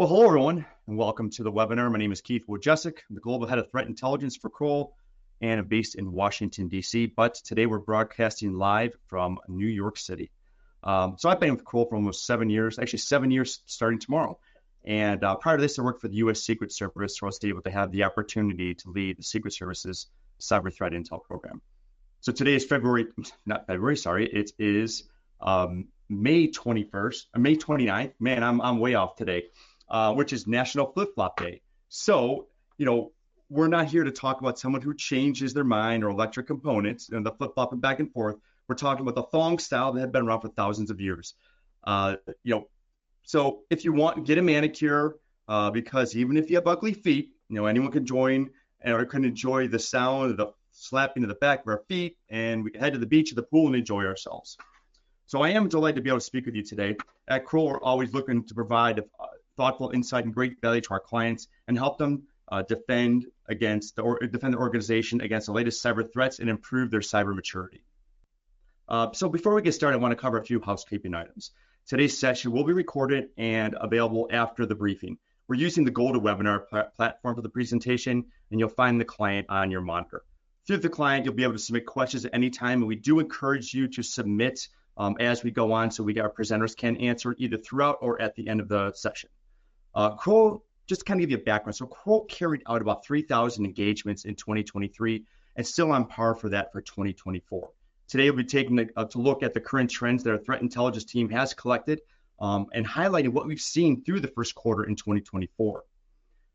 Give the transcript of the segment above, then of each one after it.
Well, hello, everyone, and welcome to the webinar. My name is Keith Wojcicki. I'm the Global Head of Threat Intelligence for Kroll, and I'm based in Washington, D.C., but today we're broadcasting live from New York City. So I've been with Kroll for almost 7 years, actually 7 years starting tomorrow. And prior to this, I worked for the U.S. Secret Service, where I was able to have the opportunity to lead the Secret Service's Cyber Threat Intel program. So today is it is May 21st, May 29th. Man, I'm way off today. Which is National Flip-Flop Day. So, we're not here to talk about someone who changes their mind or electric components and the flip-flopping back and forth. We're talking about the thong style that had been around for thousands of years. So if you want, get a manicure, because even if you have ugly feet, anyone can join or can enjoy the sound of the slapping of the back of our feet, and we can head to the beach or the pool and enjoy ourselves. So I am delighted to be able to speak with you today. At Kroll, we're always looking to provide thoughtful insight and great value to our clients and help them defend the organization against the latest cyber threats and improve their cyber maturity. So before we get started, I want to cover a few housekeeping items. Today's session will be recorded and available after the briefing. We're using the GoToWebinar platform for the presentation, and you'll find the client on your monitor. Through the client, you'll be able to submit questions at any time, and we do encourage you to submit as we go on, so our presenters can answer either throughout or at the end of the session. Kroll, just to kind of give you a background, so Kroll carried out about 3,000 engagements in 2023 and still on par for that for 2024. Today, we'll be taking to look at the current trends that our threat intelligence team has collected and highlighting what we've seen through the first quarter in 2024.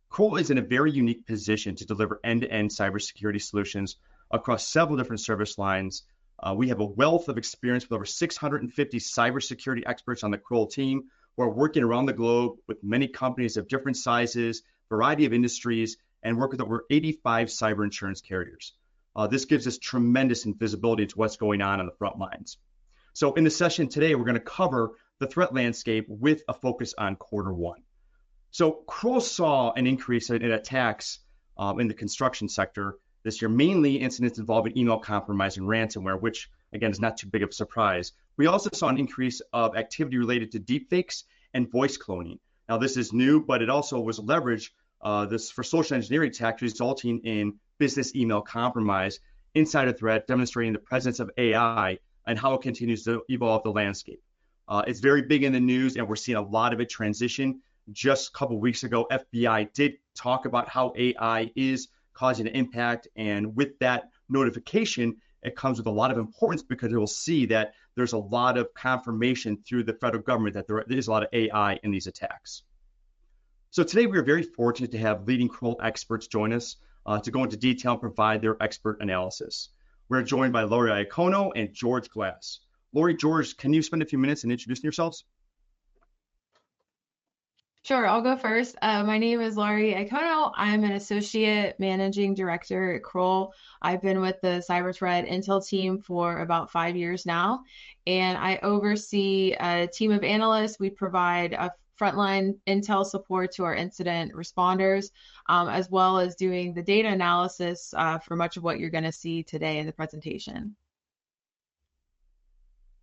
Kroll is in a very unique position to deliver end-to-end cybersecurity solutions across several different service lines. We have a wealth of experience with over 650 cybersecurity experts on the Kroll team who are working around the globe with many companies of different sizes, variety of industries, and work with over 85 cyber insurance carriers. This gives us tremendous visibility into what's going on the front lines. So in the session today, we're going to cover the threat landscape with a focus on quarter one. So Kroll saw an increase in attacks in the construction sector this year, mainly incidents involving email compromise and ransomware, which again is not too big of a surprise. We also saw an increase of activity related to deepfakes and voice cloning. Now this is new, but it also was leveraged for social engineering attacks, resulting in business email compromise, insider threat, demonstrating the presence of AI and how it continues to evolve the landscape. It's very big in the news, and we're seeing a lot of it transition. Just a couple of weeks ago, FBI did talk about how AI is causing an impact, and with that notification, it comes with a lot of importance because it will see that there's a lot of confirmation through the federal government that there is a lot of AI in these attacks. So today we are very fortunate to have leading Kroll experts join us to go into detail and provide their expert analysis. We're joined by Laurie Iacono and George Glass. Laurie, George, can you spend a few minutes and introducing yourselves? Sure, I'll go first. My name is Laurie Iacono. I'm an associate managing director at Kroll. I've been with the Cyber Threat Intel team for about 5 years now, and I oversee a team of analysts. We provide a frontline intel support to our incident responders, as well as doing the data analysis for much of what you're going to see today in the presentation.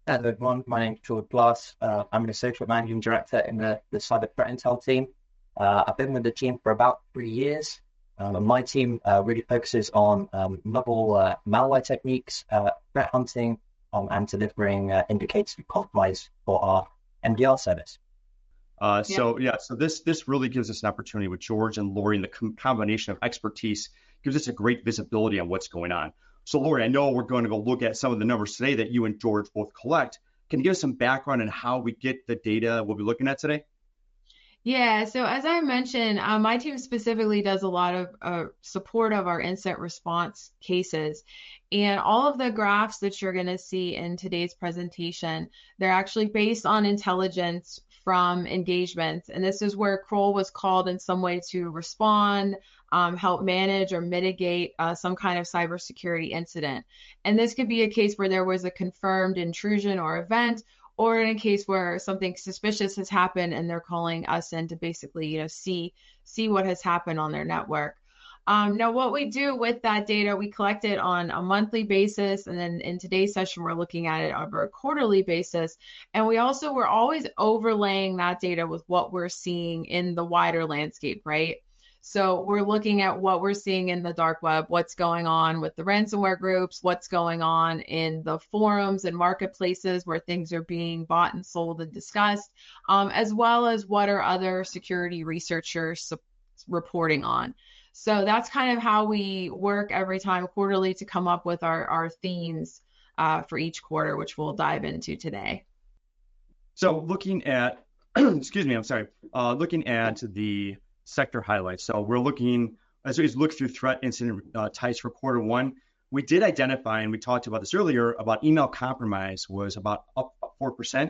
Hello everyone, my name is George Glass. I'm an associate managing director in the Cyber Threat Intel team. I've been with the team for about 3 years. My team really focuses on novel malware techniques, threat hunting, and delivering indicators of compromise for our MDR service. So this really gives us an opportunity with George and Laurie, and the combination of expertise gives us a great visibility on what's going on. So Laurie, I know we're going to go look at some of the numbers today that you and George both collect. Can you give us some background on how we get the data we'll be looking at today? Yeah, so as I mentioned, my team specifically does a lot of support of our incident response cases. And all of the graphs that you're going to see in today's presentation, they're actually based on intelligence from engagements. And this is where Kroll was called in some way to respond, help manage or mitigate some kind of cybersecurity incident. And this could be a case where there was a confirmed intrusion or event, or in a case where something suspicious has happened and they're calling us in to basically, see what has happened on their network. Now, what we do with that data, we collect it on a monthly basis, and then in today's session, we're looking at it over a quarterly basis. And we're always overlaying that data with what we're seeing in the wider landscape, right? So we're looking at what we're seeing in the dark web, what's going on with the ransomware groups, what's going on in the forums and marketplaces where things are being bought and sold and discussed, as well as what are other security researchers reporting on. So that's kind of how we work every time quarterly to come up with our themes for each quarter, which we'll dive into today. So looking at, looking at the sector highlights. So we're looking, as we look through threat incident types for quarter one, we did identify, and we talked about this earlier, about email compromise was about up 4%.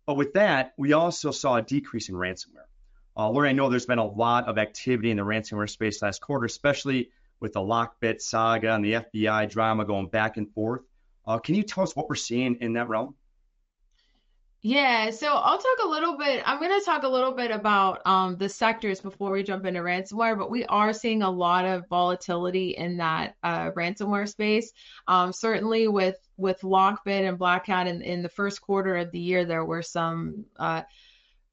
But with that, we also saw a decrease in ransomware. Lori, I know there's been a lot of activity in the ransomware space last quarter, especially with the Lockbit saga and the FBI drama going back and forth. Can you tell us what we're seeing in that realm? Yeah, so I'm going to talk a little bit about the sectors before we jump into ransomware, but we are seeing a lot of volatility in that ransomware space. Certainly with Lockbit and Black Hat in the first quarter of the year, there were some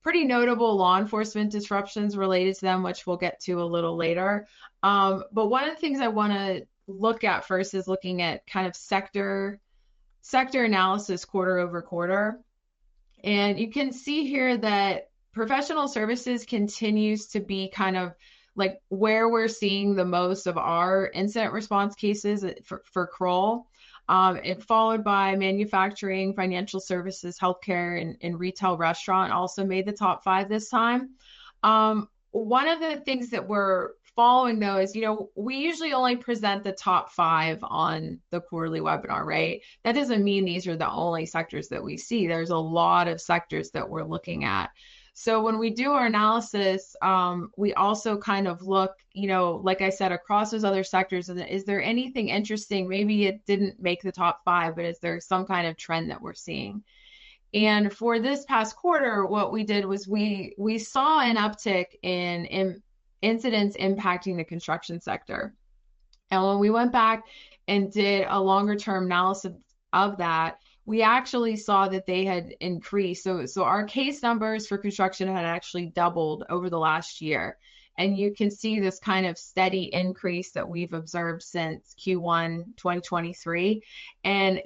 pretty notable law enforcement disruptions related to them, which we'll get to a little later. But one of the things I want to look at first is looking at kind of sector analysis quarter over quarter. And you can see here that professional services continues to be kind of like where we're seeing the most of our incident response cases for Kroll. It followed by manufacturing, financial services, healthcare, and retail restaurant also made the top 5 this time. One of the things that we're following though is, we usually only present the top 5 on the quarterly webinar, right? That doesn't mean these are the only sectors that we see. There's a lot of sectors that we're looking at. So when we do our analysis, we also kind of look, like I said, across those other sectors, is there anything interesting? Maybe it didn't make the top 5, but is there some kind of trend that we're seeing? And for this past quarter, what we did was we saw an uptick in incidents impacting the construction sector. And when we went back and did a longer term analysis of that, we actually saw that they had increased. So our case numbers for construction had actually doubled over the last year. And you can see this kind of steady increase that we've observed since Q1 2023. And,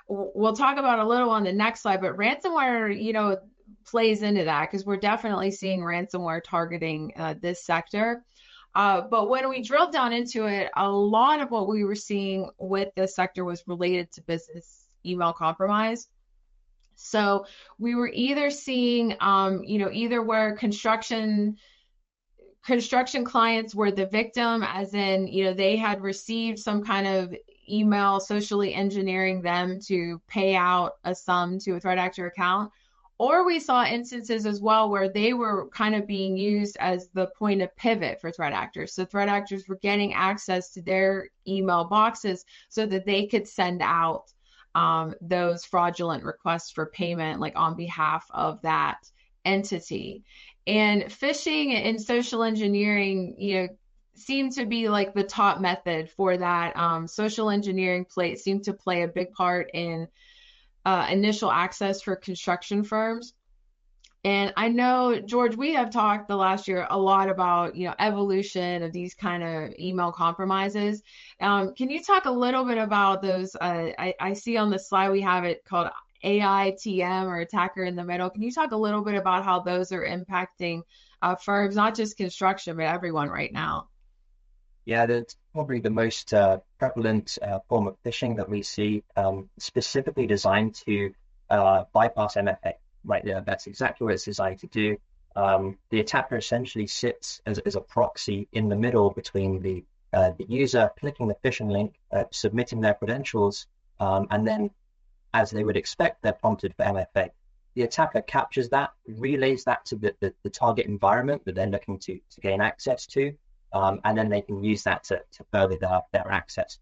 we'll talk about a little on the next slide, but ransomware, plays into that because we're definitely seeing ransomware targeting this sector. But when we drilled down into it, a lot of what we were seeing with this sector was related to business email compromise. So we were either seeing, either where construction clients were the victim, as in, they had received some kind of email socially engineering them to pay out a sum to a threat actor account. Or we saw instances as well where they were kind of being used as the point of pivot for threat actors. So threat actors were getting access to their email boxes so that they could send out those fraudulent requests for payment, like on behalf of that entity. And phishing and social engineering, seem to be like the top method for that. Social engineering seemed to play a big part in initial access for construction firms. And I know, George, we have talked the last year a lot about, evolution of these kind of email compromises. Can you talk a little bit about those? I see on the slide we have it called AITM, or attacker in the middle. Can you talk a little bit about how those are impacting firms, not just construction, but everyone right now? Yeah, that's probably the most prevalent form of phishing that we see, specifically designed to bypass MFA. Right there, that's exactly what it's designed to do. The attacker essentially sits as a proxy in the middle between the user clicking the phishing link, submitting their credentials, and then, as they would expect, they're prompted for MFA. The attacker captures that, relays that to the target environment that they're looking to gain access to, and then they can use that to further their access.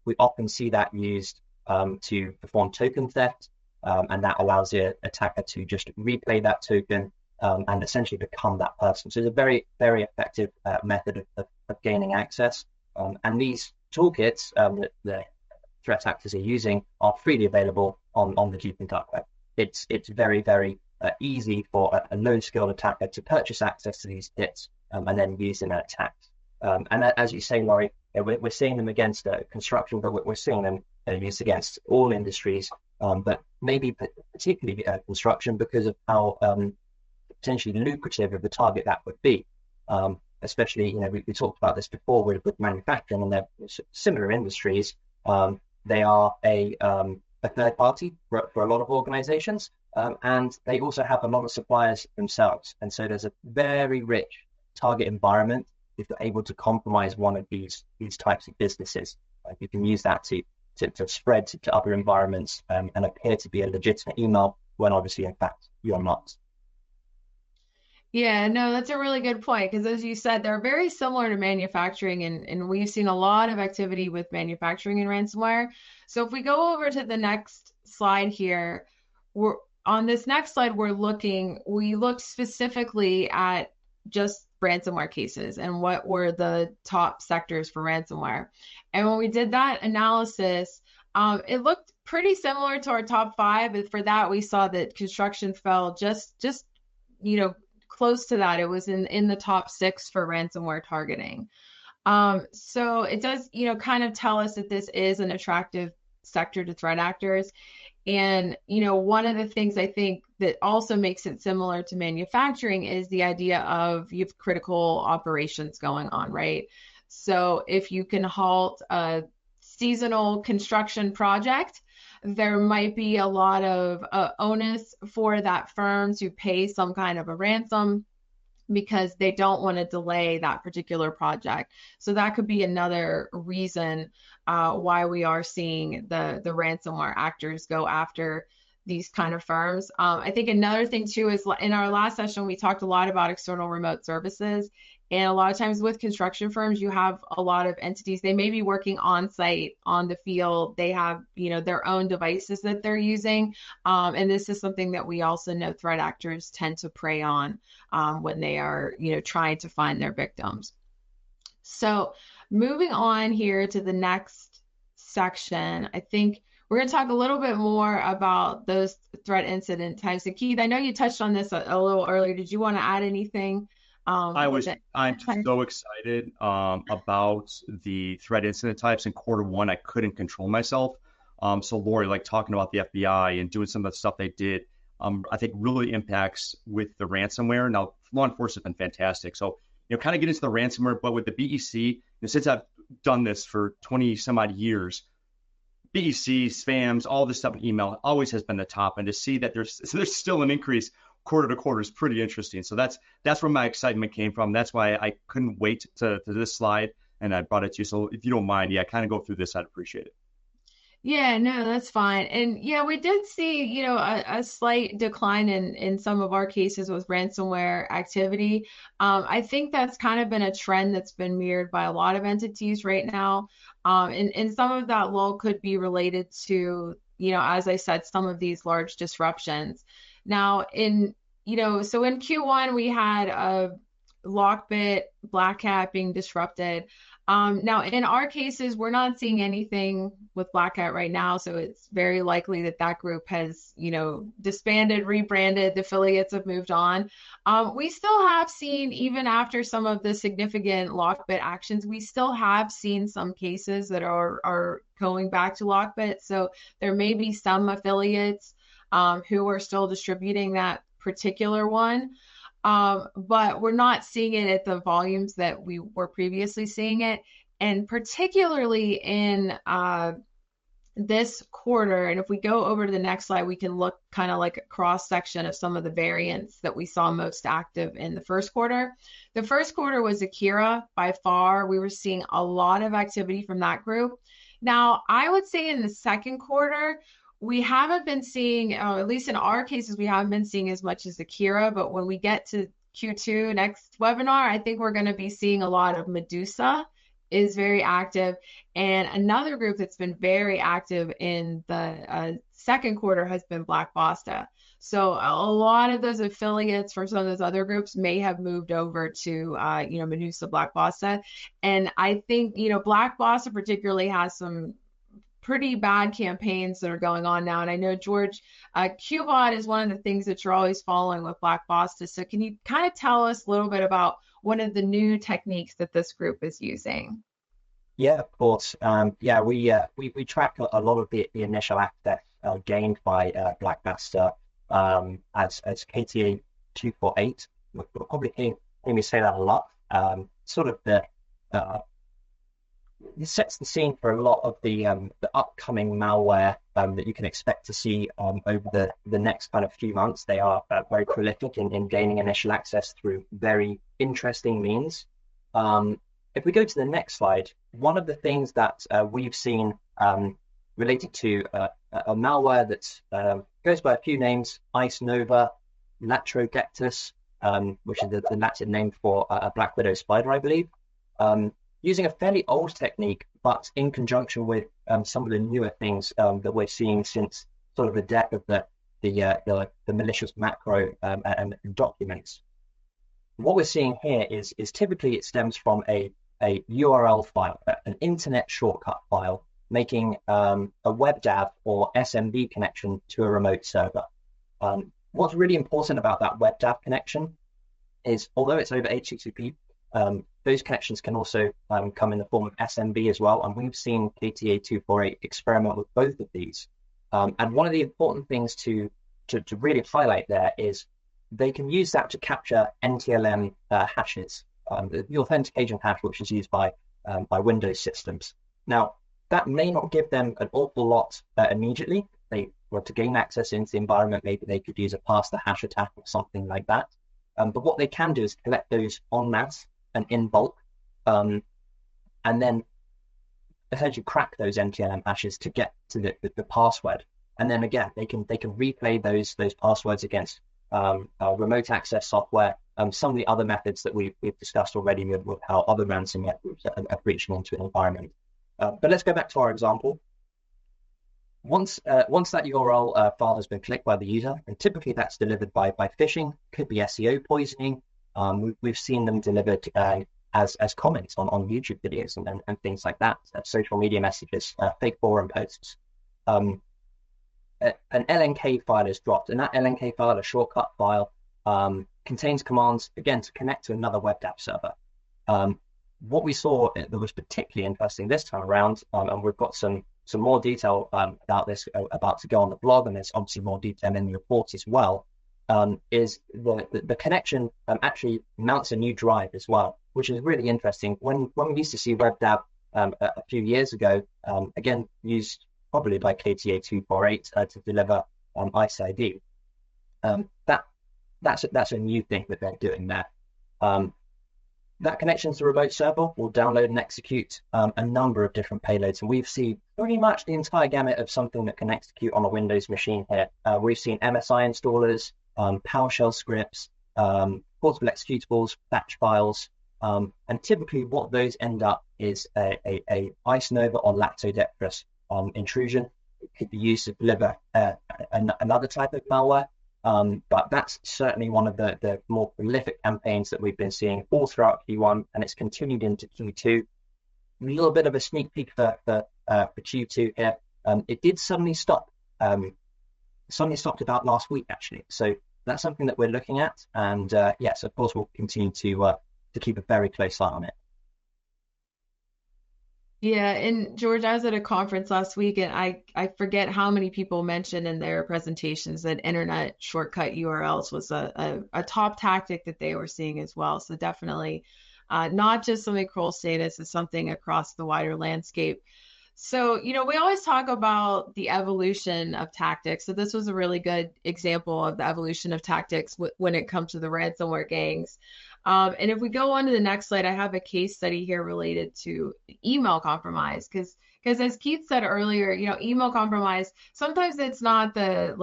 We often see that used to perform token theft, and that allows the attacker to just replay that token and essentially become that person. So it's a very, very effective method of gaining access. And these toolkits that the threat actors are using are freely available on the Deep and Dark Web. It's very, very easy for a low-skilled attacker to purchase access to these kits and then use in an attack. And as you say, Laurie, we're seeing them against construction, but we're seeing them used against all industries, but maybe particularly construction because of how potentially lucrative of the target that would be. Especially, we talked about this before with manufacturing, and they're similar industries. They are a third party for a lot of organizations, and they also have a lot of suppliers themselves. And so there's a very rich target environment if you're able to compromise one of these types of businesses. You can use that to spread to other environments and appear to be a legitimate email when obviously, in fact, you're not. Yeah, no, that's a really good point because as you said, they're very similar to manufacturing and we've seen a lot of activity with manufacturing and ransomware. So if we go over to the next slide here, on this next slide, we looked specifically at just ransomware cases and what were the top sectors for ransomware. And when we did that analysis, it looked pretty similar to our top 5, but for that we saw that construction fell just close to that. It was in the top 6 for ransomware targeting. So it does, kind of tell us that this is an attractive sector to threat actors. And, one of the things I think that also makes it similar to manufacturing is the idea of you have critical operations going on, right? So if you can halt a seasonal construction project, there might be a lot of onus for that firm to pay some kind of a ransom because they don't want to delay that particular project. So that could be another reason why we are seeing the ransomware actors go after these kind of firms. I think another thing too is in our last session, we talked a lot about external remote services. And a lot of times with construction firms, you have a lot of entities. They may be working on site, on the field. They have, their own devices that they're using. And this is something that we also know threat actors tend to prey on when they are, trying to find their victims. So moving on here to the next section, I think we're going to talk a little bit more about those threat incident types. And Keith, I know you touched on this a little earlier. Did you want to add anything? I'm so excited about the threat incident types. In Q1, I couldn't control myself. So Laurie, like talking about the FBI and doing some of the stuff they did, I think really impacts with the ransomware. Now, law enforcement has been fantastic. So, kind of get into the ransomware, but with the BEC, since I've done this for 20 some odd years, BEC, spams, all this stuff in email always has been the top. And to see that there's still an increase quarter to quarter is pretty interesting. So that's where my excitement came from. That's why I couldn't wait to this slide and I brought it to you. So if you don't mind, kind of go through this. I'd appreciate it. Yeah, no, that's fine. And yeah, we did see, a slight decline in some of our cases with ransomware activity. I think that's kind of been a trend that's been mirrored by a lot of entities right now. And some of that lull could be related to, as I said, some of these large disruptions. Now so in Q1, we had a Lockbit, Black Hat being disrupted. Now in our cases, we're not seeing anything with Black Hat right now. So it's very likely that group has, disbanded, rebranded, the affiliates have moved on. We still have seen, even after some of the significant Lockbit actions, we still have seen some cases that are going back to Lockbit. So there may be some affiliates who are still distributing that particular one. But we're not seeing it at the volumes that we were previously seeing it. And particularly in this quarter, and if we go over to the next slide, we can look kind of like a cross section of some of the variants that we saw most active in the first quarter. The first quarter was Akira by far. We were seeing a lot of activity from that group. Now, I would say in the second quarter, we haven't been seeing, at least in our cases, we haven't been seeing as much as Akira, but when we get to Q2 next webinar, I think we're going to be seeing a lot of Medusa is very active. And another group that's been very active in the second quarter has been Black Basta. So a lot of those affiliates from some of those other groups may have moved over to, Menusa Black Basta. And I think, Black Basta particularly has some pretty bad campaigns that are going on now. And I know, George, QBOT is one of the things that you're always following with Black Basta. So can you kind of tell us a little bit about one of the new techniques that this group is using? Yeah, of course. We track a lot of the initial access gained by Black Basta as KTA 248. You'll probably hear me say that a lot. Sort of it sets the scene for a lot of the upcoming malware that you can expect to see over the next kind of few months. They are very prolific in gaining initial access through very interesting means. If we go to the next slide, one of the things that we've seen related to a malware that goes by a few names: IceNova, Latrodectus, which is the Latin name for a black widow spider, I believe. Using a fairly old technique, but in conjunction with some of the newer things that we're seeing since sort of the death of the malicious macro and documents. What we're seeing here is typically it stems from a URL file, an internet shortcut file, making a WebDAV or SMB connection to a remote server. What's really important about that WebDAV connection is, although it's over HTTP, those connections can also come in the form of SMB as well, and we've seen KTA 248 experiment with both of these. And one of the important things to really highlight there is they can use that to capture NTLM hashes, the authentication hash, which is used by Windows systems. Now, that may not give them an awful lot immediately. They were to gain access into the environment, maybe they could use a pass the hash attack or something like that. But what they can do is collect those en masse and in bulk, and then essentially crack those NTLM hashes to get to the password. And then again, they can replay those passwords against remote access software, some of the other methods that we've discussed already with how other ransomware groups are breaching into an environment. But let's go back to our example. Once that URL file has been clicked by the user, and typically that's delivered by phishing, could be SEO poisoning. We've seen them delivered as comments on YouTube videos and things like that, social media messages, fake forum posts. An LNK file is dropped, and that LNK file, a shortcut file, contains commands, again, to connect to another WebDAV server. What we saw that was particularly interesting this time around, and we've got some more detail about this about to go on the blog, and there's obviously more detail in the report as well, is the connection actually mounts a new drive as well, which is really interesting. When we used to see WebDAV a few years ago, again, used probably by KTA 248 to deliver ICE ID, that's a new thing that they're doing there. That connection to the remote server will download and execute a number of different payloads. And we've seen pretty much the entire gamut of something that can execute on a Windows machine here. We've seen MSI installers, PowerShell scripts, portable executables, batch files. And typically what those end up is a IceNova or Latrodectus intrusion. It could be used to deliver another type of malware. But that's certainly one of the more prolific campaigns that we've been seeing all throughout Q1, and it's continued into Q2. A little bit of a sneak peek for Q2 here. It did suddenly stop. Suddenly stopped about last week, actually. So that's something that we're looking at, and yes, of course, we'll continue to keep a very close eye on it. Yeah, and George, I was at a conference last week, and I forget how many people mentioned in their presentations that internet shortcut URLs was a top tactic that they were seeing as well. So definitely not just something Kroll Status, is something across the wider landscape. So, we always talk about the evolution of tactics. So this was a really good example of the evolution of tactics when it comes to the ransomware gangs. And if we go on to the next slide, I have a case study here related to email compromise, because as Keith said earlier, email compromise, sometimes it's not the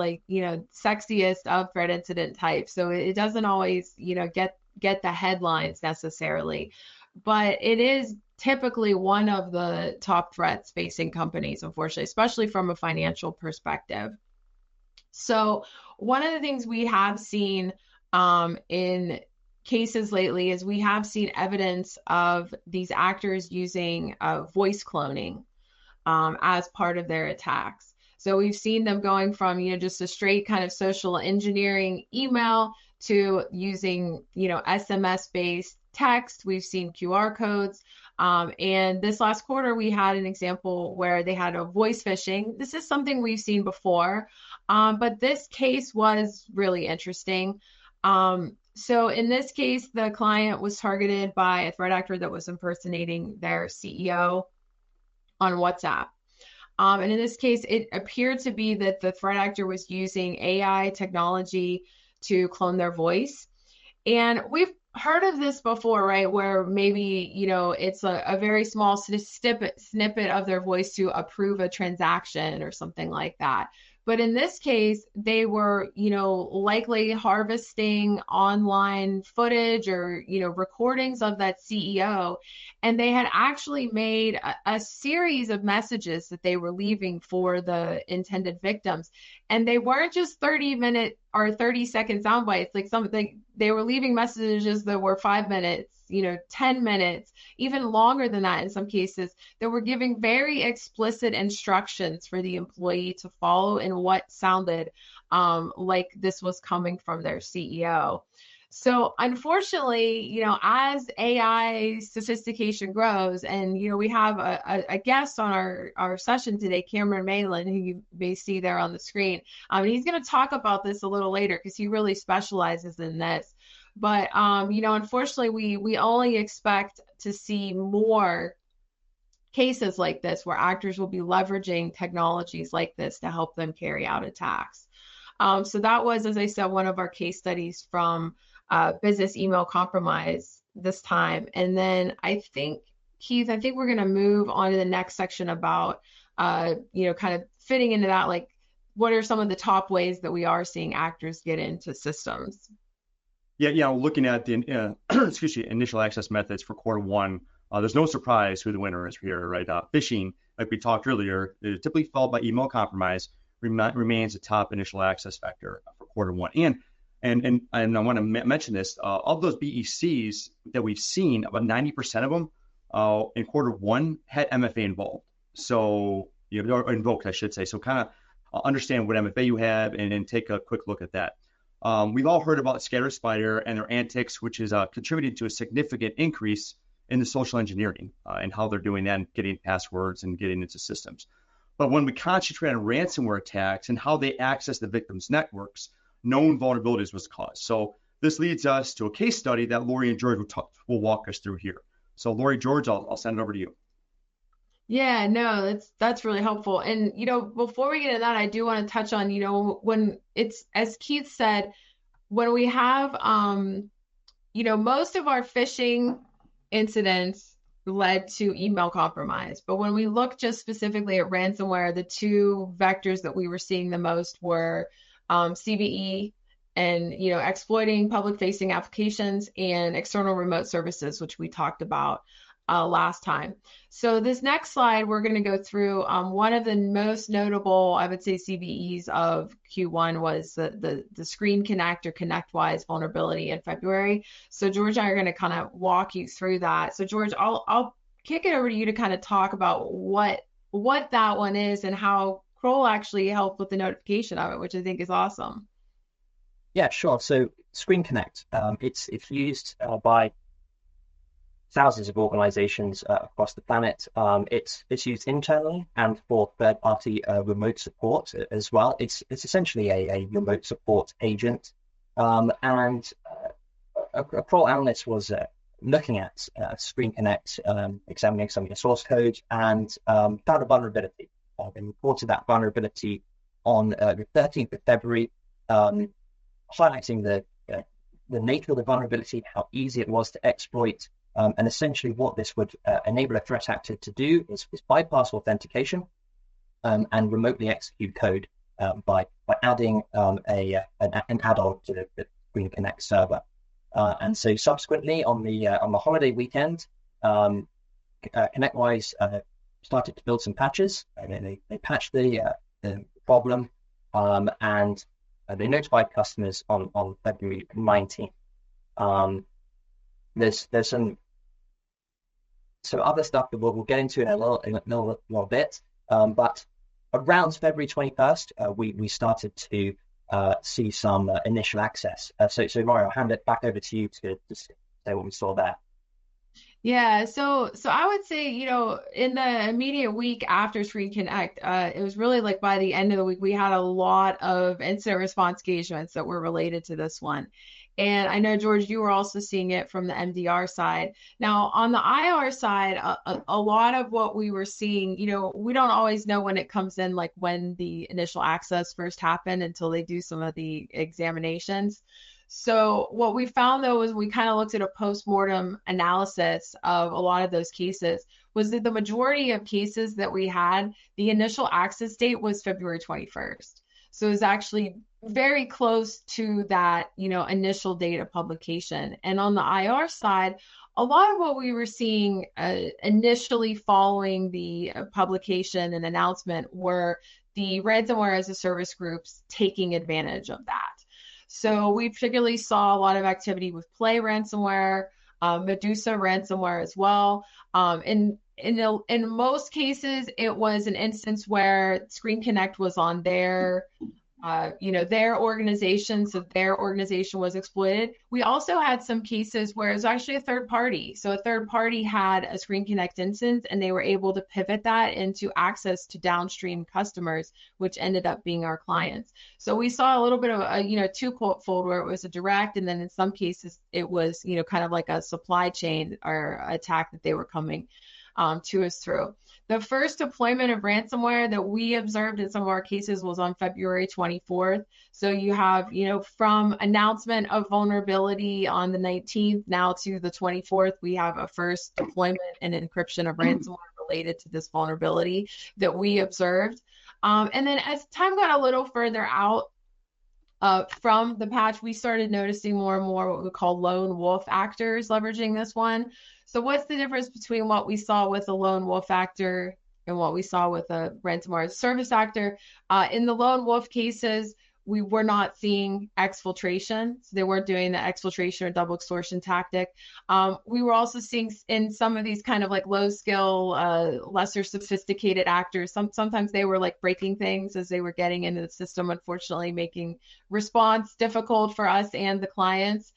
sexiest of threat incident type. So it doesn't always, get the headlines necessarily. but it is typically one of the top threats facing companies, unfortunately, especially from a financial perspective. So one of the things we have seen in cases lately is we have seen evidence of these actors using voice cloning as part of their attacks. So we've seen them going from, just a straight kind of social engineering email to using, SMS-based text. We've seen QR codes. And this last quarter, we had an example where they had a voice phishing. This is something we've seen before, but this case was really interesting. So in this case, the client was targeted by a threat actor that was impersonating their CEO on WhatsApp. And in this case, it appeared to be that the threat actor was using AI technology to clone their voice. And we've heard of this before, right? Where maybe, it's a very small snippet of their voice to approve a transaction or something like that. But in this case, they were, likely harvesting online footage or, recordings of that CEO. And they had actually made a series of messages that they were leaving for the intended victims. And they weren't just 30-minute or 30-second sound bites, like something, they were leaving messages that were 5 minutes, 10 minutes, even longer than that in some cases, that were giving very explicit instructions for the employee to follow in what sounded like this was coming from their CEO. So unfortunately, as AI sophistication grows, and, we have a guest on our session today, Cameron Malin, who you may see there on the screen. He's going to talk about this a little later because he really specializes in this. But, unfortunately, we only expect to see more cases like this where actors will be leveraging technologies like this to help them carry out attacks. So that was, as I said, one of our case studies from business email compromise this time. And then I think, Keith, we're going to move on to the next section about, kind of fitting into that, like what are some of the top ways that we are seeing actors get into systems? Yeah, looking at the initial access methods for Q1, there's no surprise who the winner is here, right? Phishing, like we talked earlier, is typically followed by email compromise, remains the top initial access vector for Q1. And I want to mention this, of those BECs that we've seen, about 90% of them in Q1 had MFA involved. So, or invoked, I should say. So kind of understand what MFA you have and take a quick look at that. We've all heard about ScatterSpider and their antics, which is contributing to a significant increase in the social engineering and how they're doing that and getting passwords and getting into systems. But when we concentrate on ransomware attacks and how they access the victims' networks, known vulnerabilities was caused. So this leads us to a case study that Lori and George will walk us through here. So Lori, George, I'll send it over to you. Yeah, no, that's really helpful. And, before we get into that, I do want to touch on, when it's, as Keith said, when we have, most of our phishing incidents led to email compromise. But when we look just specifically at ransomware, the two vectors that we were seeing the most were CVE and, exploiting public-facing applications and external remote services, which we talked about last time. So this next slide, we're going to go through one of the most notable, I would say, CVEs of Q1 was the Screen Connect or ConnectWise vulnerability in February. So George and I are going to kind of walk you through that. So George, I'll kick it over to you to kind of talk about what that one is and how Kroll actually helped with the notification of it, which I think is awesome. Yeah, sure. So Screen Connect, it's used by thousands of organizations across the planet. It's used internally and for third-party remote support as well. It's essentially a remote support agent. And a Kroll analyst was looking at Screen Connect, examining some of the source code, and found a vulnerability. And reported that vulnerability on the 13th of February, highlighting the nature of the vulnerability, how easy it was to exploit. And essentially what this would enable a threat actor to do is bypass authentication and remotely execute code by adding an add-on to the Screen Connect server. And so subsequently on the holiday weekend, ConnectWise started to build some patches, and they patched the problem, and they notified customers on February 19th. There's some other stuff that we'll get into in a little bit, but around February 21st, we started to see some initial access. So Mario, I'll hand it back over to you to say what we saw there. Yeah, so I would say, in the immediate week after Screen Connect, it was really like by the end of the week, we had a lot of incident response engagements that were related to this one. And I know, George, you were also seeing it from the MDR side. Now, on the IR side, a lot of what we were seeing, we don't always know when it comes in, like when the initial access first happened until they do some of the examinations. So what we found, though, was we kind of looked at a post-mortem analysis of a lot of those cases, was that the majority of cases that we had, the initial access date was February 21st. So it was actually very close to that, initial date of publication. And on the IR side, a lot of what we were seeing initially following the publication and announcement were the ransomware as a service groups taking advantage of that. So we particularly saw a lot of activity with Play ransomware, Medusa ransomware as well. In most cases, it was an instance where Screen Connect was on their organization, so their organization was exploited. We also had some cases where it was actually a third party. So a third party had a Screen Connect instance, and they were able to pivot that into access to downstream customers, which ended up being our clients. So we saw a little bit of a, two-fold where it was a direct, and then in some cases it was, kind of like a supply chain or attack that they were coming to us through. The first deployment of ransomware that we observed in some of our cases was on February 24th. So you have, from announcement of vulnerability on the 19th now to the 24th, we have a first deployment and encryption of ransomware related to this vulnerability that we observed. And then as time got a little further out, from the patch, we started noticing more and more what we call lone wolf actors leveraging this one. So what's the difference between what we saw with a lone wolf actor and what we saw with a ransomware service actor? In the lone wolf cases, we were not seeing exfiltration. So they weren't doing the exfiltration or double extortion tactic. We were also seeing in some of these kind of like low skill, lesser sophisticated actors, sometimes they were like breaking things as they were getting into the system, unfortunately making response difficult for us and the clients.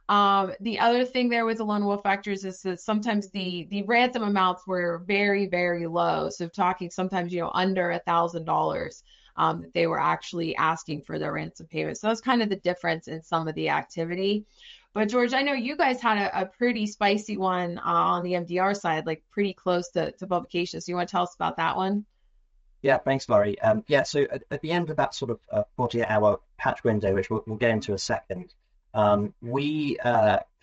The other thing there with the lone wolf actors is that sometimes the ransom amounts were very, very low. So talking sometimes, under $1,000 that they were actually asking for their ransom payment. So that's kind of the difference in some of the activity. But George, I know you guys had a pretty spicy one on the MDR side, like pretty close to publication. So you want to tell us about that one? Yeah, thanks, Laurie. So at the end of that sort of 48-hour patch window, which we'll get into a second, we,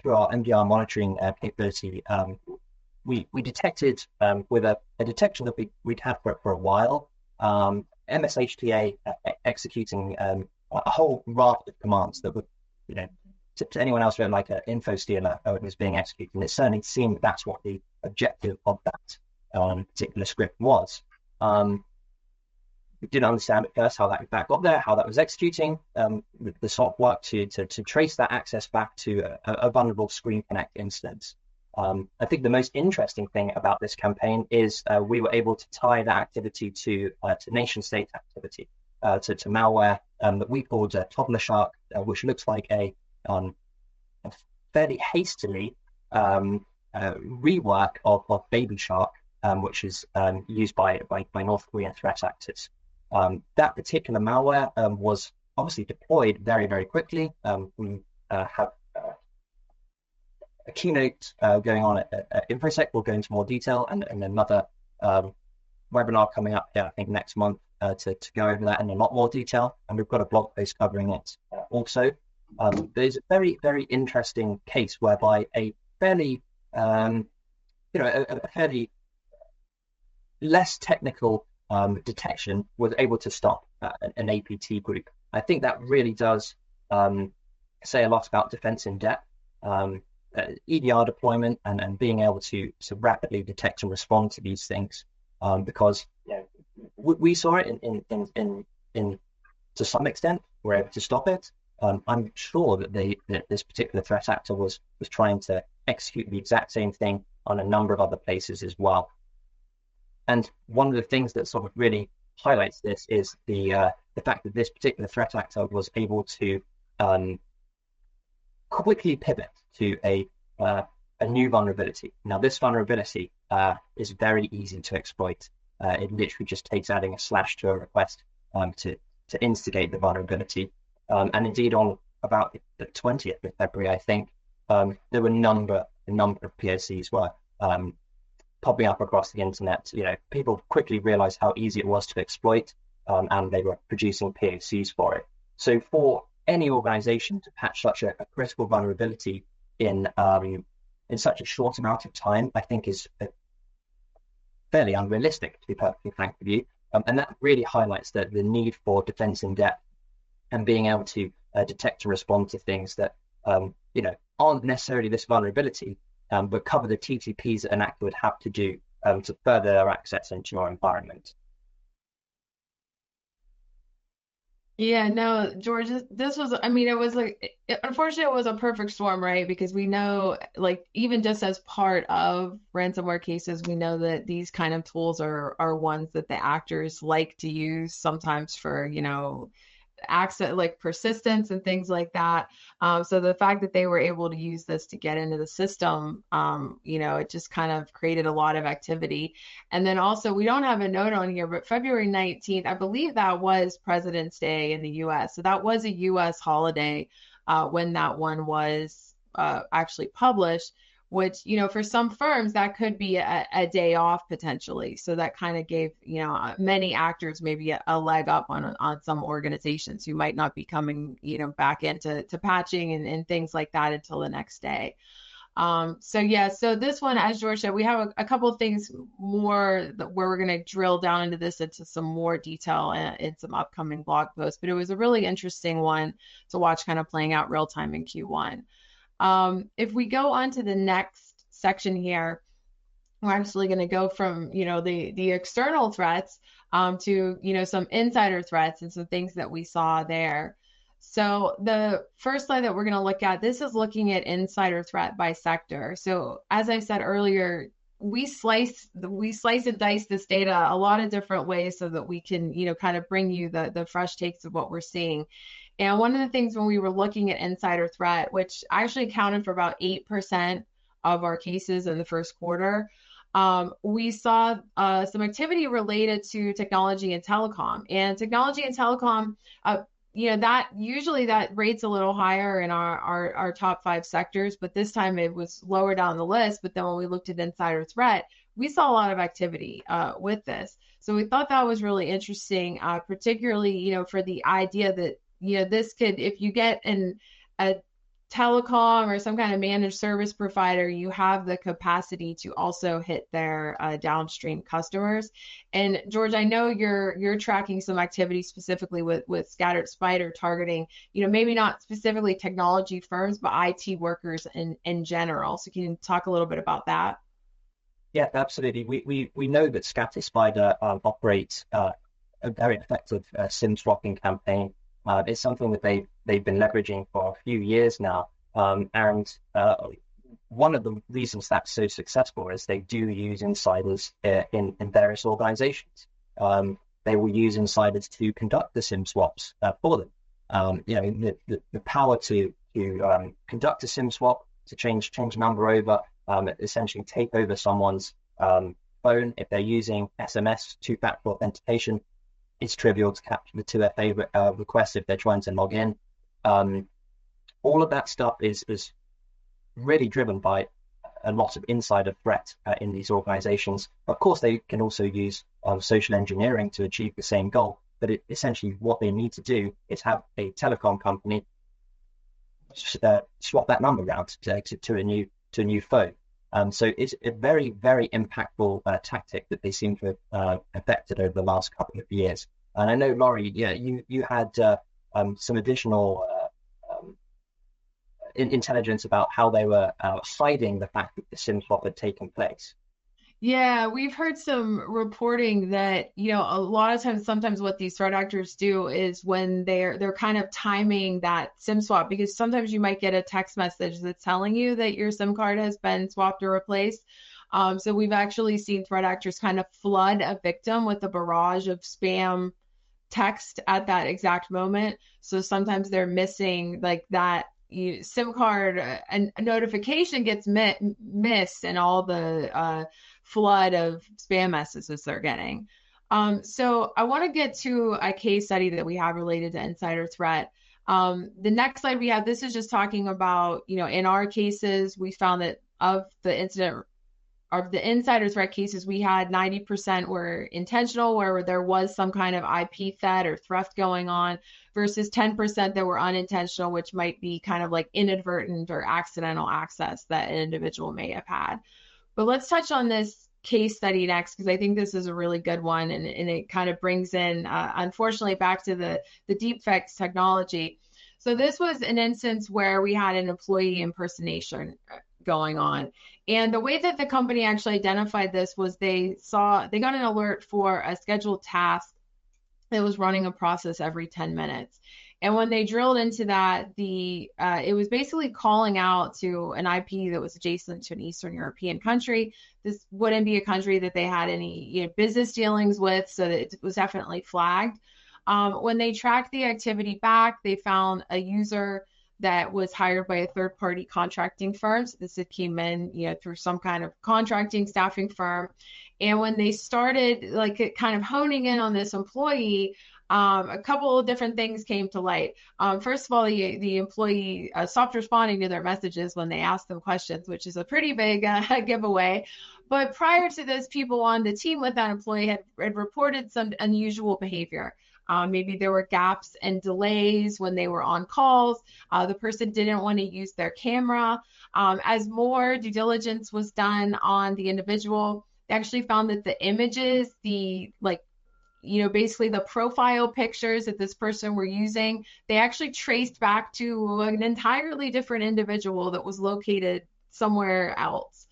through our MDR monitoring capability, we detected with a detection that we'd had for a while, MSHTA executing a whole raft of commands that would, to anyone else who had like an info stealer was being executed. And it certainly seemed that's what the objective of that particular script was. We didn't understand at first how that got there, how that was executing. The SOC worked to trace that access back to a vulnerable Screen Connect instance. I think the most interesting thing about this campaign is we were able to tie that activity to nation state activity, to malware that we called Toddler Shark, which looks like a fairly hastily rework of Baby Shark, which is used by North Korean threat actors. That particular malware was obviously deployed very, very quickly. We have a keynote going on at InfoSec. We'll go into more detail, and another webinar coming up, I think next month, to go over that in a lot more detail. And we've got a blog post covering it also. There's a very, very interesting case whereby a fairly, a fairly less technical detection was able to stop an APT group. I think that really does say a lot about defense in depth. EDR deployment and being able to rapidly detect and respond to these things, because we saw it in to some extent we're able to stop it. I'm sure that this particular threat actor was trying to execute the exact same thing on a number of other places as well. And one of the things that sort of really highlights this is the fact that this particular threat actor was able to quickly pivot to a new vulnerability. Now, this vulnerability is very easy to exploit. It literally just takes adding a slash to a request to instigate the vulnerability. And indeed, on about the 20th of February, I think, there were a number of POCs were popping up across the internet. People quickly realized how easy it was to exploit, and they were producing POCs for it. So for any organization to patch such a critical vulnerability in such a short amount of time, I think is fairly unrealistic, to be perfectly frank with you. And that really highlights the need for defense in depth and being able to detect and respond to things that aren't necessarily this vulnerability, but cover the TTPs that an actor would have to do to further their access into your environment. Yeah, no, George, this was, I mean, it was like, unfortunately, it was a perfect storm, right? Because we know, like, even just as part of ransomware cases, we know that these kind of tools are ones that the actors like to use sometimes for, access, like persistence and things like that. So the fact that they were able to use this to get into the system, it just kind of created a lot of activity. And then also, we don't have a note on here, but February 19th, I believe that was President's Day in the US. So that was a US holiday when that one was actually published, which, for some firms, that could be a day off potentially. So that kind of gave, many actors maybe a leg up on some organizations who might not be coming, back into patching and things like that until the next day. So this one, as George said, we have a couple of things more where we're going to drill down into some more detail in some upcoming blog posts. But it was a really interesting one to watch kind of playing out real time in Q1. If we go on to the next section here, we're actually going to go from, the external threats to, some insider threats and some things that we saw there. So the first slide that we're going to look at, this is looking at insider threat by sector. So as I said earlier, we slice and dice this data a lot of different ways so that we can, kind of bring you the fresh takes of what we're seeing. And one of the things when we were looking at insider threat, which actually accounted for about 8% of our cases in the first quarter, we saw some activity related to technology and telecom. And technology and telecom, that rates a little higher in our top 5 sectors, but this time it was lower down the list. But then when we looked at insider threat, we saw a lot of activity with this. So we thought that was really interesting, particularly, for the idea that, this could, if you get a telecom or some kind of managed service provider, you have the capacity to also hit their downstream customers. And George, I know you're tracking some activity specifically with Scattered Spider targeting, maybe not specifically technology firms, but IT workers in general. So can you talk a little bit about that? Yeah, absolutely. We know that Scattered Spider operates a very effective SIM swapping campaign. It's something that they've been leveraging for a few years now, and one of the reasons that's so successful is they do use insiders in various organizations. They will use insiders to conduct the SIM swaps for them. The power to conduct a SIM swap, to change number over, essentially take over someone's phone if they're using SMS, two-factor authentication. It's trivial to capture the 2FA request if they're trying to log in. All of that stuff is really driven by a lot of insider threat in these organizations. Of course, they can also use social engineering to achieve the same goal, but essentially what they need to do is have a telecom company swap that number around to a new phone. So it's a very, very impactful tactic that they seem to have affected over the last couple of years. And I know, Laurie, you had some additional intelligence about how they were hiding the fact that the SIM swap had taken place. Yeah, we've heard some reporting that, a lot of times, sometimes what these threat actors do is when they're kind of timing that SIM swap, because sometimes you might get a text message that's telling you that your SIM card has been swapped or replaced. So we've actually seen threat actors kind of flood a victim with a barrage of spam text at that exact moment. So sometimes they're missing like that SIM card, and a notification gets missed and all the flood of spam messages they're getting. So I want to get to a case study that we have related to insider threat. The next slide we have, this is just talking about, in our cases, we found that of the insider threat cases, we had 90% were intentional, where there was some kind of IP theft or theft going on, versus 10% that were unintentional, which might be kind of like inadvertent or accidental access that an individual may have had. But let's touch on this case study next, because I think this is a really good one, and it kind of brings in, unfortunately, back to the deepfakes technology. So this was an instance where we had an employee impersonation going on. And the way that the company actually identified this was they got an alert for a scheduled task that was running a process every 10 minutes. And when they drilled into that, it was basically calling out to an IP that was adjacent to an Eastern European country. This wouldn't be a country that they had any business dealings with, so that it was definitely flagged. When they tracked the activity back, they found a user that was hired by a third-party contracting firm. So this came in, through some kind of contracting staffing firm. And when they started kind of honing in on this employee, a couple of different things came to light. First of all, the employee stopped responding to their messages when they asked them questions, which is a pretty big giveaway. But prior to this, people on the team with that employee had reported some unusual behavior. Maybe there were gaps and delays when they were on calls. The person didn't want to use their camera. As more due diligence was done on the individual, they actually found that the images, basically the profile pictures that this person were using, they actually traced back to an entirely different individual that was located somewhere else.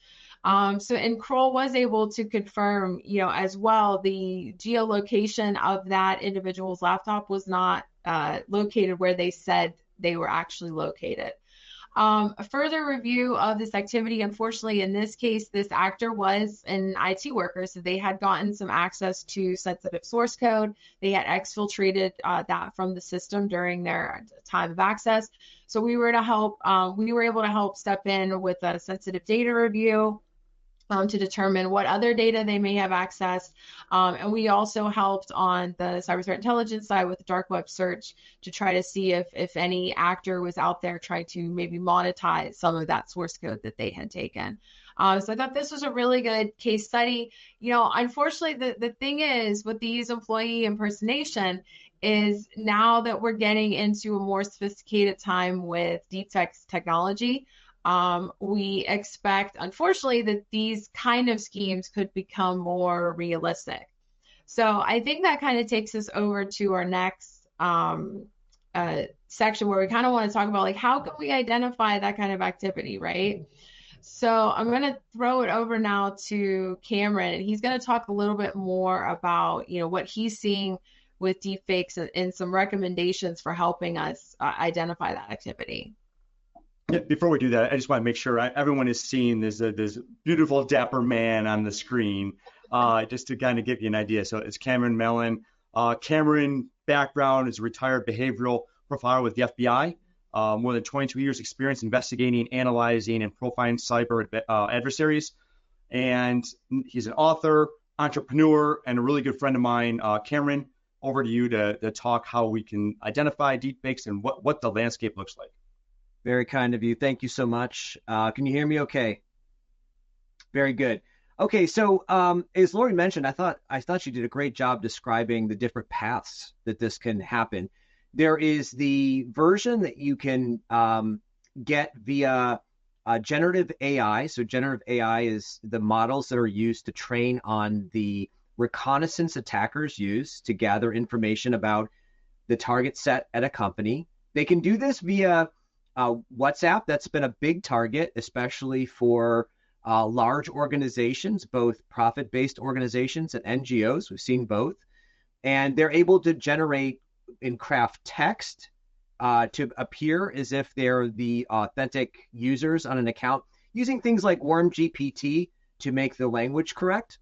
And Kroll was able to confirm, as well, the geolocation of that individual's laptop was not located where they said they were actually located. A further review of this activity, unfortunately, in this case, this actor was an IT worker, so they had gotten some access to sensitive source code. They had exfiltrated that from the system during their time of access. So we were able to help step in with a sensitive data review to determine what other data they may have accessed. And we also helped on the cyber threat intelligence side with the dark web search to try to see if any actor was out there trying to maybe monetize some of that source code that they had taken. So I thought this was a really good case study. Unfortunately, the thing is with these employee impersonation is now that we're getting into a more sophisticated time with deepfakes technology, we expect, unfortunately, that these kind of schemes could become more realistic. So I think that kind of takes us over to our next section, where we kind of want to talk about how can we identify that kind of activity, right? So I'm going to throw it over now to Cameron, and he's going to talk a little bit more about what he's seeing with deepfakes and some recommendations for helping us identify that activity. Yeah, before we do that, I just want to make sure everyone is seeing this beautiful dapper man on the screen, just to kind of give you an idea. So it's Cameron Mellon. Cameron background is a retired behavioral profiler with the FBI, more than 22 years experience investigating, analyzing, and profiling cyber adversaries. And he's an author, entrepreneur, and a really good friend of mine. Cameron, over to you to talk how we can identify deepfakes and what the landscape looks like. Very kind of you. Thank you so much. Can you hear me okay? Very good. Okay, so as Lori mentioned, I thought she did a great job describing the different paths that this can happen. There is the version that you can get via generative AI. So generative AI is the models that are used to train on the reconnaissance attackers use to gather information about the target set at a company. They can do this via WhatsApp, that's been a big target, especially for large organizations, both profit-based organizations and NGOs. We've seen both. And they're able to generate and craft text to appear as if they're the authentic users on an account, using things like WormGPT to make the language correct.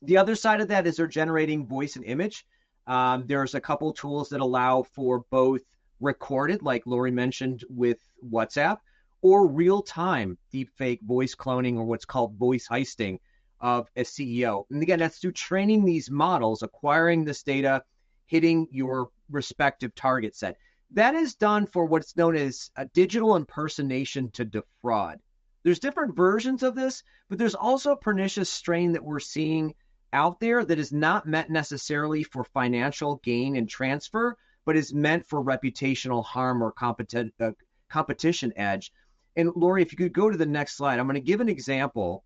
The other side of that is they're generating voice and image. There's a couple tools that allow for both recorded, like Lori mentioned with WhatsApp, or real-time deepfake voice cloning, or what's called voice heisting of a CEO. And again, that's through training these models, acquiring this data, hitting your respective target set. That is done for what's known as a digital impersonation to defraud. There's different versions of this, but there's also a pernicious strain that we're seeing out there that is not meant necessarily for financial gain and transfer, but is meant for reputational harm or competition edge. And Lori, if you could go to the next slide, I'm going to give an example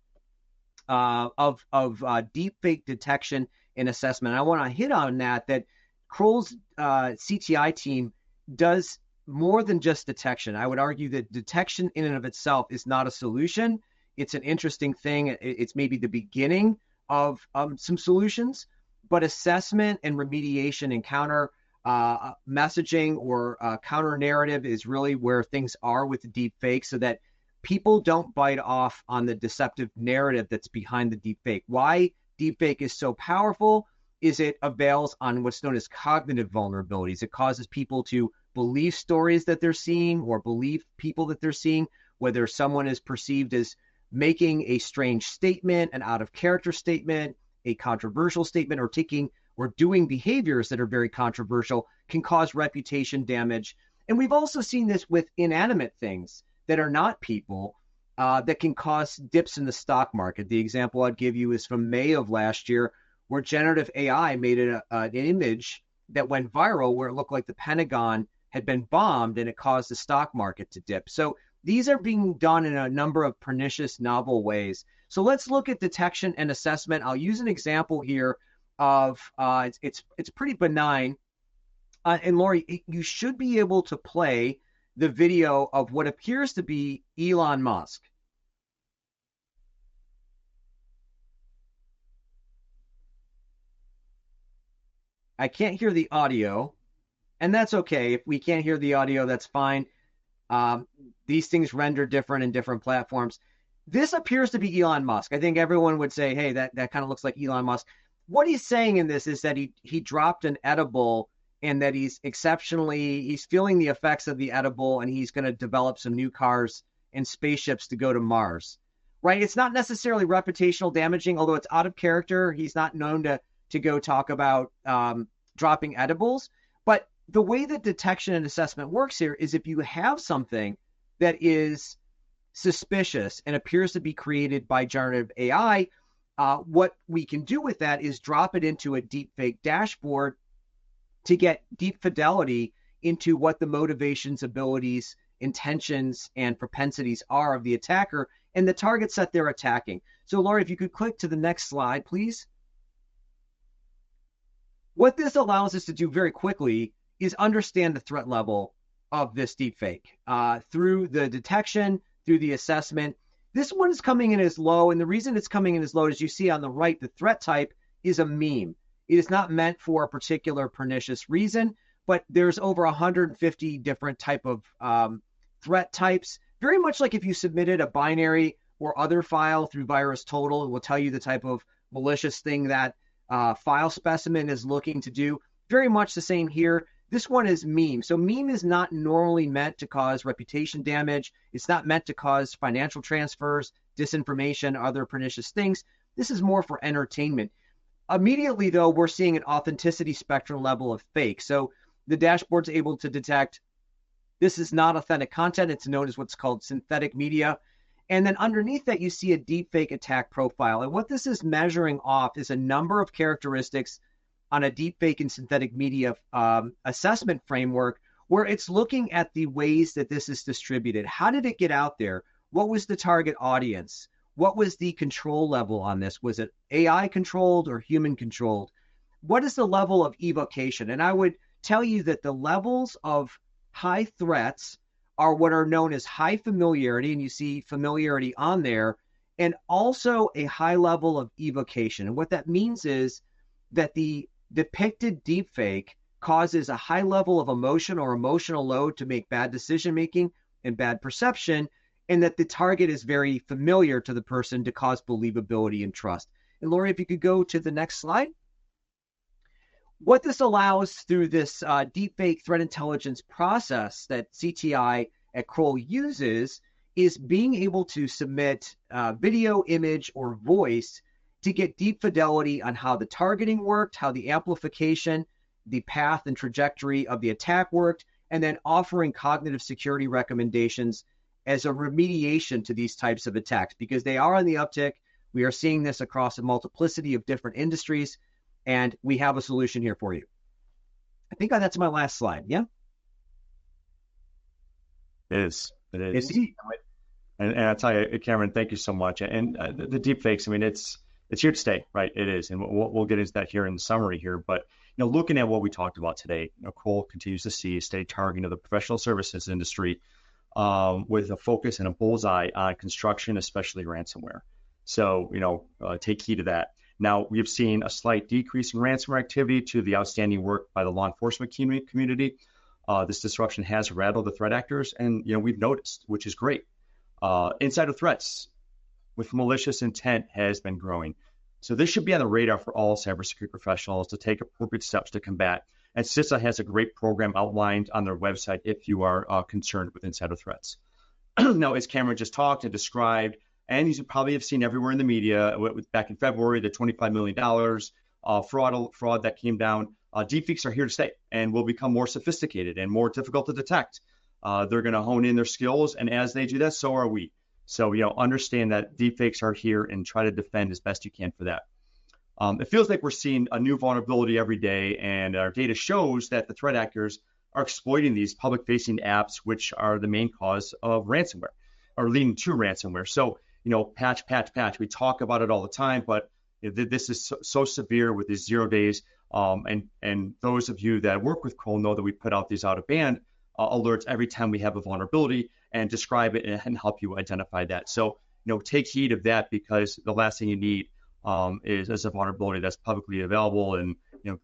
of deepfake detection and assessment. I want to hit on that Kroll's CTI team does more than just detection. I would argue that detection in and of itself is not a solution. It's an interesting thing. It's maybe the beginning of some solutions, but assessment and remediation and counter messaging or counter narrative is really where things are with the deep fake, so that people don't bite off on the deceptive narrative that's behind the deep fake. Why deep fake is so powerful is it avails on what's known as cognitive vulnerabilities. It causes people to believe stories that they're seeing or believe people that they're seeing, whether someone is perceived as making a strange statement, an out of character statement, a controversial statement, or taking or doing behaviors that are very controversial, can cause reputation damage. And we've also seen this with inanimate things that are not people that can cause dips in the stock market. The example I'd give you is from May of last year, where generative AI made an image that went viral where it looked like the Pentagon had been bombed, and it caused the stock market to dip. So these are being done in a number of pernicious, novel ways. So let's look at detection and assessment. I'll use an example here of it's pretty benign. And Lori, you should be able to play the video of what appears to be Elon Musk. I can't hear the audio, and that's okay. If we can't hear the audio, that's fine. These things render different in different platforms. This appears to be Elon Musk. I think everyone would say, hey, that kind of looks like Elon Musk. What he's saying in this is that he dropped an edible, and that he's feeling the effects of the edible, and he's going to develop some new cars and spaceships to go to Mars, right? It's not necessarily reputational damaging, although it's out of character. He's not known to go talk about dropping edibles. But the way that detection and assessment works here is if you have something that is suspicious and appears to be created by generative AI, what we can do with that is drop it into a deepfake dashboard to get deep fidelity into what the motivations, abilities, intentions, and propensities are of the attacker and the target set they're attacking. So, Lori, if you could click to the next slide, please. What this allows us to do very quickly is understand the threat level of this deepfake through the detection, through the assessment. This one is coming in as low, and the reason it's coming in as low, as you see on the right, the threat type is a meme. It is not meant for a particular pernicious reason, but there's over 150 different type of threat types. Very much like if you submitted a binary or other file through VirusTotal, it will tell you the type of malicious thing that file specimen is looking to do. Very much the same here. This one is meme. So meme is not normally meant to cause reputation damage. It's not meant to cause financial transfers, disinformation, other pernicious things. This is more for entertainment. Immediately, though, we're seeing an authenticity spectrum level of fake. So the dashboard's able to detect this is not authentic content. It's known as what's called synthetic media. And then underneath that, you see a deepfake attack profile. And what this is measuring off is a number of characteristics on a deepfake and synthetic media assessment framework, where it's looking at the ways that this is distributed. How did it get out there? What was the target audience? What was the control level on this? Was it AI controlled or human controlled? What is the level of evocation? And I would tell you that the levels of high threats are what are known as high familiarity, and you see familiarity on there, and also a high level of evocation. And what that means is that the depicted deepfake causes a high level of emotion or emotional load to make bad decision making and bad perception, and that the target is very familiar to the person to cause believability and trust. And Lori, if you could go to the next slide. What this allows through this deepfake threat intelligence process that CTI at Kroll uses is being able to submit video, image, or voice to get deep fidelity on how the targeting worked, how the amplification, the path and trajectory of the attack worked, and then offering cognitive security recommendations as a remediation to these types of attacks, because they are on the uptick. We are seeing this across a multiplicity of different industries, and we have a solution here for you. I think that's my last slide. Yeah? It is. And I'll tell you, Cameron, thank you so much. And the deepfakes, I mean, it's here to stay, right? It is. And we'll get into that here in the summary here. But, looking at what we talked about today, Kroll continues to see a steady targeting of the professional services industry with a focus and a bullseye on construction, especially ransomware. So, take heed of that. Now, we've seen a slight decrease in ransomware activity to the outstanding work by the law enforcement community. This disruption has rattled the threat actors, and we've noticed, which is great. Insider threats with malicious intent has been growing. So this should be on the radar for all cybersecurity professionals to take appropriate steps to combat. And CISA has a great program outlined on their website if you are concerned with insider threats. Now, as Cameron just talked and described, and you probably have seen everywhere in the media, back in February, the $25 million fraud that came down. Deepfakes are here to stay and will become more sophisticated and more difficult to detect. They're going to hone in their skills, and as they do that, so are we. So, understand that deepfakes are here and try to defend as best you can for that. It feels like we're seeing a new vulnerability every day, and our data shows that the threat actors are exploiting these public-facing apps, which are the main cause of ransomware, or leading to ransomware. So, patch. We talk about it all the time, but this is so severe with these 0 days. And those of you that work with Kroll know that we put out these out-of-band alerts every time we have a vulnerability and describe it and help you identify that. So, take heed of that, because the last thing you need is a vulnerability that's publicly available and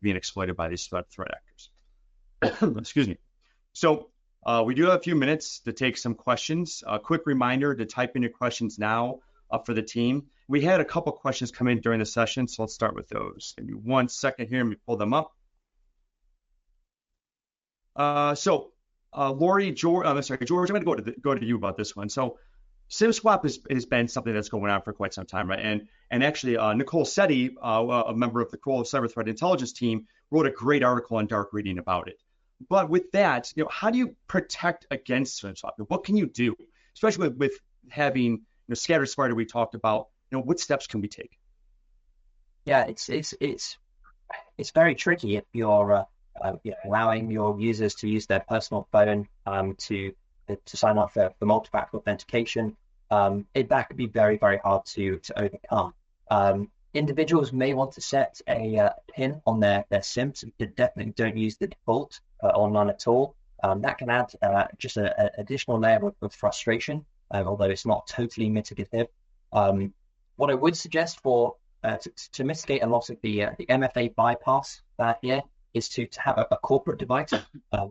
being exploited by these threat actors. Excuse me. So we do have a few minutes to take some questions. A quick reminder to type in your questions now for the team. We had a couple questions come in during the session, so let's start with those. Give me 1 second here. Let me pull them up. Lori, George, George, I'm going to go to you about this one. So SimSwap has been something that's going on for quite some time, right? And actually, Nicole Setti, a member of the Kroll Cyber Threat Intelligence team, wrote a great article on Dark Reading about it. But with that, how do you protect against SimSwap? What can you do, especially with having scattered spider we talked about? What steps can we take? Yeah, it's very tricky if you're allowing your users to use their personal phone to sign up for multi-factor authentication. That could be very, very hard to overcome. Individuals may want to set a PIN on their SIM, so you definitely don't use the default or none at all. That can add just an additional layer of frustration, although it's not totally mitigative. What I would suggest to mitigate a lot of the MFA bypass here is to have a corporate device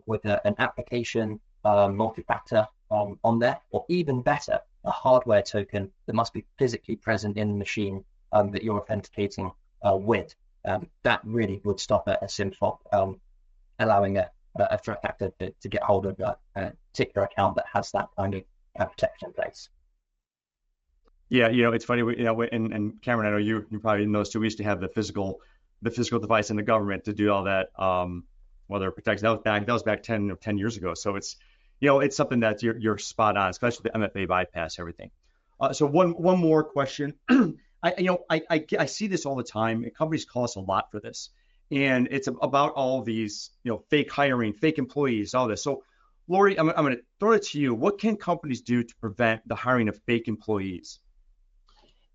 with an application multi-factor on there, or even better, a hardware token that must be physically present in the machine that you're authenticating with. That really would stop a SIM swap, allowing a threat actor to get hold of a particular account that has that kind of protection in place. Yeah, it's funny, and Cameron, I know you probably know this too. We used to have the physical device in the government to do all that, whether it protects. That was back 10 years ago. So it's something that you're spot on, especially the MFA bypass, everything. So one more question. I see this all the time, and companies call us a lot for this, and it's about all these fake hiring, fake employees, all this. So Lori, I'm going to throw it to you. What can companies do to prevent the hiring of fake employees?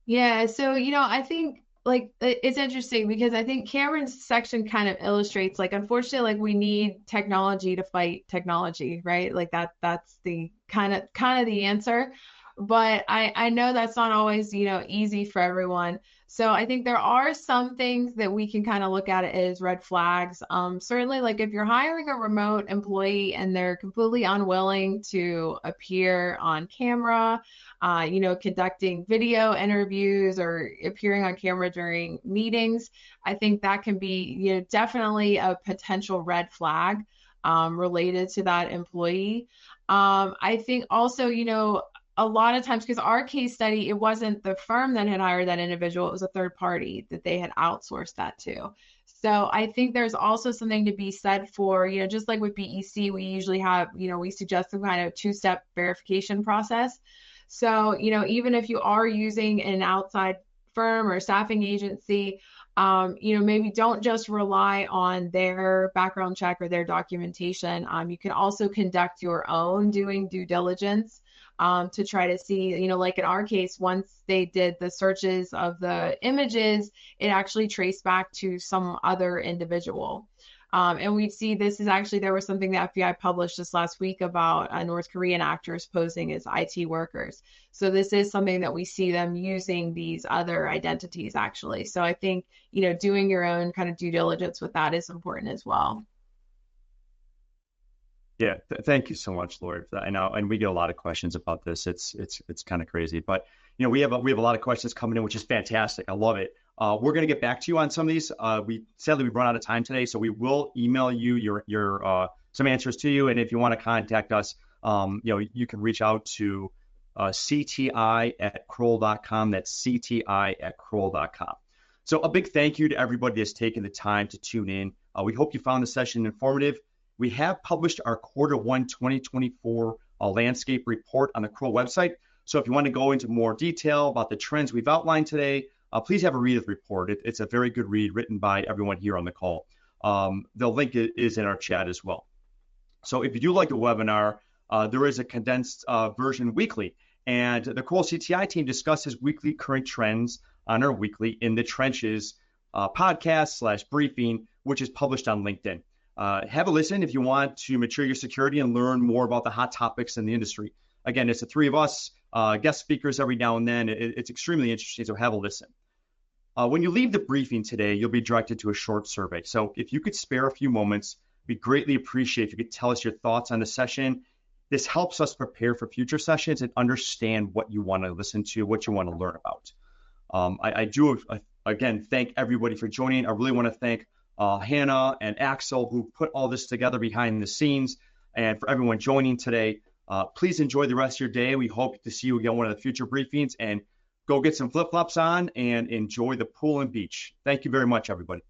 Yeah, so I think like it's interesting because I think Cameron's section kind of illustrates like unfortunately like we need technology to fight technology, right? Like that's the kind of the answer. But I know that's not always, easy for everyone. So I think there are some things that we can kind of look at it as red flags. Certainly like if you're hiring a remote employee and they're completely unwilling to appear on camera, conducting video interviews or appearing on camera during meetings, I think that can be, definitely a potential red flag related to that employee. I think also, a lot of times, because our case study, it wasn't the firm that had hired that individual, it was a third party that they had outsourced that to. So I think there's also something to be said for, just like with BEC, we usually have, we suggest some kind of two-step verification process. So, even if you are using an outside firm or staffing agency, maybe don't just rely on their background check or their documentation. You can also conduct your own doing due diligence to try to see, like in our case, once they did the searches of the images, it actually traced back to some other individual. And we see this is actually, there was something the FBI published this last week about North Korean actors posing as IT workers. So this is something that we see them using these other identities actually. So I think, doing your own kind of due diligence with that is important as well. Yeah, thank you so much, Lori, for that. I know, and we get a lot of questions about this. It's kind of crazy, but we have a lot of questions coming in, which is fantastic. I love it. We're going to get back to you on some of these. Sadly we've run out of time today, so we will email you your some answers to you. And if you want to contact us, you can reach out to cti@kroll.com. That's cti@kroll.com. So a big thank you to everybody that's taken the time to tune in. We hope you found the session informative. We have published our Q1 2024 landscape report on the Kroll website. So if you want to go into more detail about the trends we've outlined today, please have a read of the report. It's a very good read written by everyone here on the call. The link is in our chat as well. So if you do like the webinar, there is a condensed version weekly. And the Kroll CTI team discusses weekly current trends on our weekly In the Trenches podcast/briefing, which is published on LinkedIn. Have a listen if you want to mature your security and learn more about the hot topics in the industry. Again, it's the three of us, guest speakers every now and then. It's extremely interesting, so have a listen. When you leave the briefing today, you'll be directed to a short survey. So if you could spare a few moments, we'd greatly appreciate if you could tell us your thoughts on the session. This helps us prepare for future sessions and understand what you want to listen to, what you want to learn about. I do, again, thank everybody for joining. I really want to thank Hannah and Axel, who put all this together behind the scenes, and for everyone joining today. Please enjoy the rest of your day. We hope to see you again one of the future briefings, and go get some flip-flops on and enjoy the pool and beach. Thank you very much, everybody.